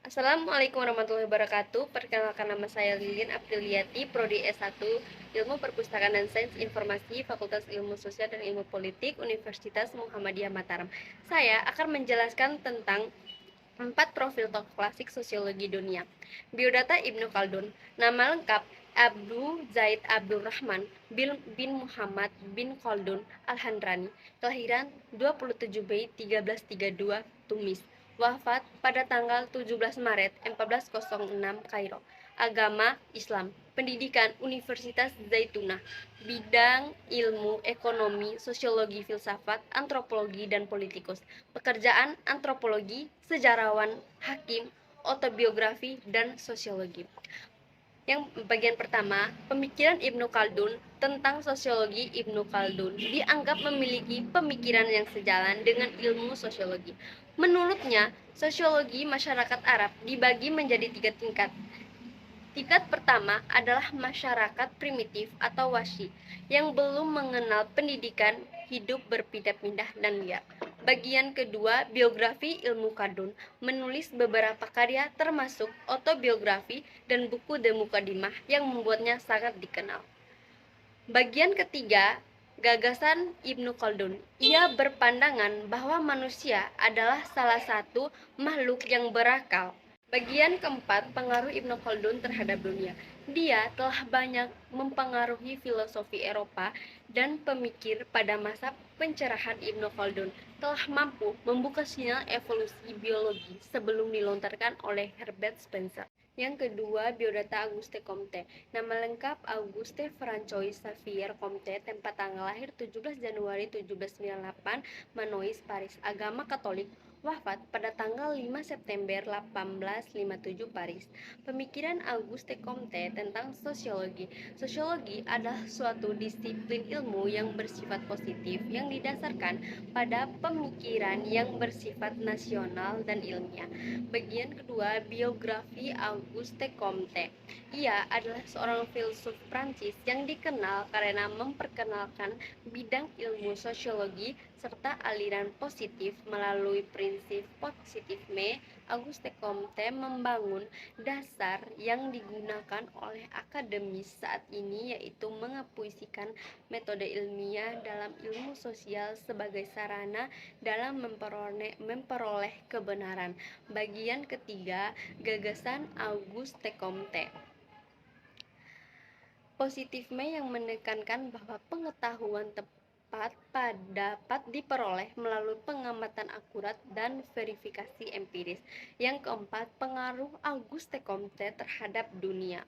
Assalamualaikum warahmatullahi wabarakatuh. Perkenalkan, nama saya Lilin Apriliati, Prodi S1 Ilmu Perpustakaan dan Sains Informasi, Fakultas Ilmu Sosial dan Ilmu Politik, Universitas Muhammadiyah Mataram. Saya akan menjelaskan tentang 4 profil tokoh klasik sosiologi dunia. Biodata Ibnu Khaldun. Nama lengkap Abdul Zaid Abdul Rahman bin Muhammad bin Khaldun Al-Handrani. Kelahiran 27 Mei 1332 Tumis. Wafat pada tanggal 17 Maret 1406 Kairo. Agama Islam. Pendidikan Universitas Zaitunah. Bidang ilmu ekonomi, sosiologi, filsafat, antropologi, dan politikus. Pekerjaan antropologi, sejarawan, hakim, autobiografi, dan sosiologi. Yang bagian pertama, pemikiran Ibnu Khaldun. Tentang sosiologi, Ibnu Khaldun dianggap memiliki pemikiran yang sejalan dengan ilmu sosiologi. Menurutnya, sosiologi masyarakat Arab dibagi menjadi 3 tingkat. Tingkat pertama adalah masyarakat primitif atau wasi yang belum mengenal pendidikan, hidup berpindah-pindah dan liar. Bagian kedua, biografi Ibnu Khaldun, menulis beberapa karya termasuk autobiografi dan buku The Muqaddimah yang membuatnya sangat dikenal. Bagian ketiga, gagasan Ibnu Khaldun. Ia berpandangan bahwa manusia adalah salah satu makhluk yang berakal. Bagian keempat, pengaruh Ibnu Khaldun terhadap dunia. Dia telah banyak mempengaruhi filosofi Eropa dan pemikir pada masa pencerahan. Ibnu Khaldun telah mampu membuka sinyal evolusi biologi sebelum dilontarkan oleh Herbert Spencer. Yang kedua, biodata Auguste Comte. Nama lengkap Auguste François Xavier Comte, tempat tanggal lahir 17 Januari 1798, Manois, Paris. Agama Katolik. Wafat pada tanggal 5 September 1857, Paris. Pemikiran Auguste Comte tentang sosiologi. Sosiologi adalah suatu disiplin ilmu yang bersifat positif yang didasarkan pada pemikiran yang bersifat nasional dan ilmiah. Bagian kedua, biografi Auguste Comte. Ia adalah seorang filsuf Prancis yang dikenal karena memperkenalkan bidang ilmu sosiologi serta aliran positif. Melalui prinsip positifme, Auguste Comte membangun dasar yang digunakan oleh akademis saat ini, yaitu mengapuisikan metode ilmiah dalam ilmu sosial sebagai sarana dalam memperoleh kebenaran. Bagian ketiga, gagasan Auguste Comte. Positifme yang menekankan bahwa pengetahuan dapat diperoleh melalui pengamatan akurat dan verifikasi empiris. Yang keempat, pengaruh Auguste Comte terhadap dunia.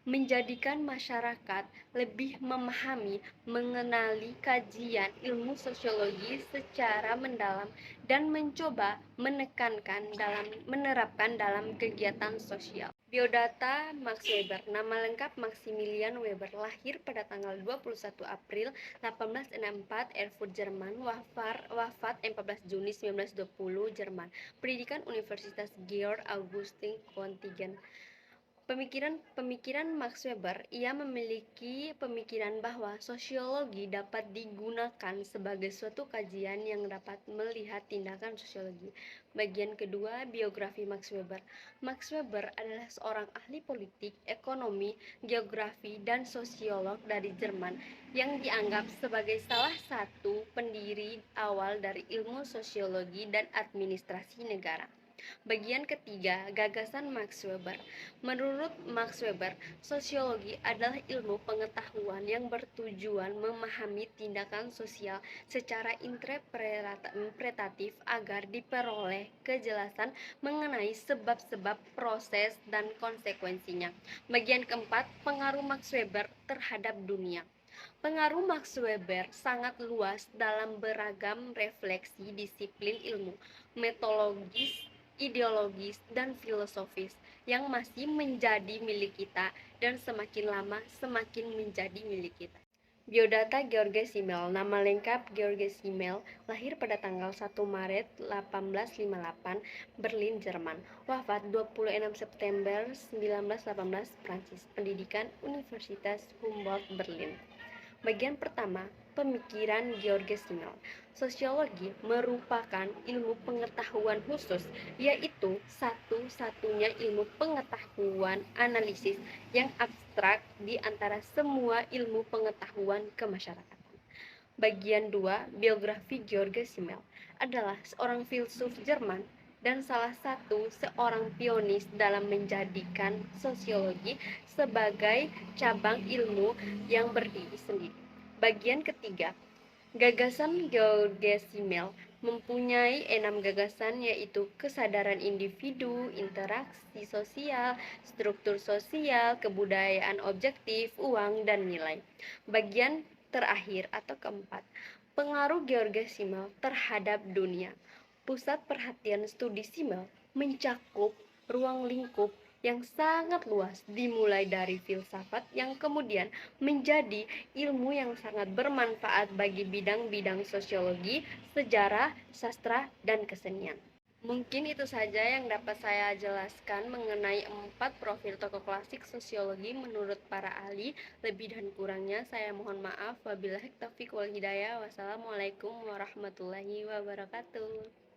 Menjadikan masyarakat lebih memahami, mengenali kajian ilmu sosiologi secara mendalam dan mencoba menerapkan dalam kegiatan sosial. Biodata Max Weber. Nama lengkap Maximilian Weber, lahir pada tanggal 21 April 1864, Erfurt, Jerman. Wafat 14 Juni 1920, Jerman. Pendidikan Universitas Georg Augustin Göttingen. Pemikiran Max Weber. Ia memiliki pemikiran bahwa sosiologi dapat digunakan sebagai suatu kajian yang dapat melihat tindakan sosiologi. Bagian kedua, biografi Max Weber. Max Weber adalah seorang ahli politik, ekonomi, geografi, dan sosiolog dari Jerman yang dianggap sebagai salah satu pendiri awal dari ilmu sosiologi dan administrasi negara. Bagian ketiga, gagasan Max Weber. Menurut Max Weber, sosiologi adalah ilmu pengetahuan yang bertujuan memahami tindakan sosial secara interpretatif agar diperoleh kejelasan mengenai sebab-sebab, proses, dan konsekuensinya. Bagian keempat, pengaruh Max Weber terhadap dunia. Pengaruh Max Weber sangat luas dalam beragam refleksi disiplin ilmu, metodologis, ideologis, dan filosofis yang masih menjadi milik kita dan semakin lama semakin menjadi milik kita. Biodata Georges Simmel. Nama lengkap Georges Simmel, lahir pada tanggal 1 Maret 1858, Berlin, Jerman. Wafat 26 September 1918, Prancis. Pendidikan Universitas Humboldt, Berlin. Bagian pertama, pemikiran George Simmel. Sosiologi merupakan ilmu pengetahuan khusus, yaitu satu-satunya ilmu pengetahuan analisis yang abstrak di antara semua ilmu pengetahuan kemasyarakatan. Bagian 2, biografi George Simmel, adalah seorang filsuf Jerman dan salah satu seorang pionis dalam menjadikan sosiologi sebagai cabang ilmu yang berdiri sendiri. Bagian ketiga, gagasan George Simmel mempunyai 6 gagasan, yaitu kesadaran individu, interaksi sosial, struktur sosial, kebudayaan objektif, uang, dan nilai. Bagian terakhir atau keempat, pengaruh George Simmel terhadap dunia. Pusat perhatian studi Simmel mencakup ruang lingkup yang sangat luas, dimulai dari filsafat yang kemudian menjadi ilmu yang sangat bermanfaat bagi bidang-bidang sosiologi, sejarah, sastra, dan kesenian. Mungkin itu saja yang dapat saya jelaskan mengenai 4 profil tokoh klasik sosiologi menurut para ahli. Lebih dan kurangnya saya mohon maaf. Wabillahi taufiq wal hidayah. Wassalamualaikum warahmatullahi wabarakatuh.